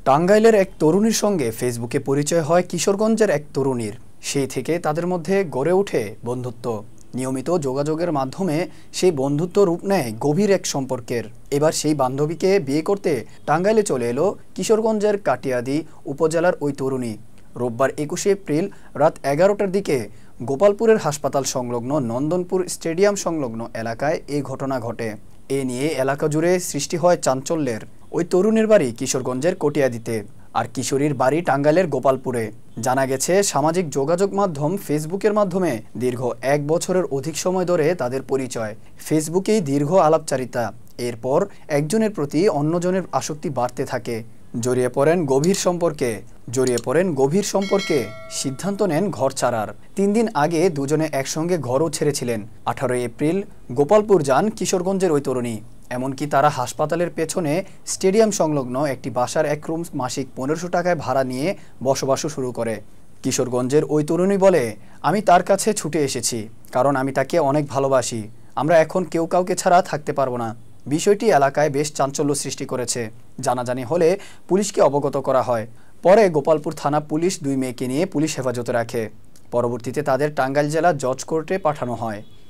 টাঙ্গাইলের এক তরুণীর সঙ্গে ফেসবুকে পরিচয় হয় কিশোরগঞ্জের এক তরুণীর। সেই থেকে তাদের মধ্যে গড়ে ওঠে বন্ধুত্ব। নিয়মিত যোগাযোগের মাধ্যমে সেই বন্ধুত্ব রূপ নেয় গভীর এক সম্পর্কের। এবার সেই বান্ধবীকে বিয়ে করতে টাঙ্গাইলে চলে এলো কিশোরগঞ্জের কাটিয়াদি উপজেলার ওই তরুণী। রোববার 21 এপ্রিল রাত 11টার দিকে গোপালপুরের হাসপাতাল সংলগ্ন নন্দনপুর স্টেডিয়াম সংলগ্ন এলাকায় এই ঘটনা ঘটে। এ নিয়ে এলাকা জুড়ে সৃষ্টি হয় চাঞ্চল্যের। ওই তরুণীর বাড়ি কিশোরগঞ্জের কটিয়াদিতে, আর কিশোরীর বাড়ি টাঙ্গাইলের গোপালপুরে। জানা গেছে, সামাজিক যোগাযোগ মাধ্যম ফেসবুকের মাধ্যমে দীর্ঘ 1 বছরের অধিক সময় ধরে তাদের পরিচয়। ফেসবুকেই দীর্ঘ আলাপচারিতা। এরপর একজনের প্রতি অন্যজনের আসক্তি বাড়তে থাকে। জড়িয়ে পড়েন গভীর সম্পর্কে সিদ্ধান্ত নেন ঘর ছাড়ার। 3 দিন আগে দুজনে একসঙ্গে ঘরও ছেড়েছিলেন। 18 এপ্রিল গোপালপুর যান কিশোরগঞ্জের ওই তরুণী। এমনকি তারা হাসপাতালের পেছনে স্টেডিয়াম সংলগ্ন একটি বাসার 1 রুম মাসিক 1500 টাকায় ভাড়া নিয়ে বসবাসও শুরু করে। কিশোরগঞ্জের ওই তরুণী বলে, আমি তার কাছে ছুটে এসেছি, কারণ আমি তাকে অনেক ভালোবাসি। আমরা এখন কেউ কাউকে ছাড়া থাকতে পারবো না। বিষয়টি এলাকায় বেশ চাঞ্চল্য সৃষ্টি করেছে। জানাজানি হলে পুলিশকে অবগত করা হয়। পরে গোপালপুর থানা পুলিশ 2 মেয়েকে নিয়ে পুলিশ হেফাজতে রাখে। পরবর্তীতে তাদের টাঙ্গাইল জেলা জজ কোর্টে পাঠানো হয়।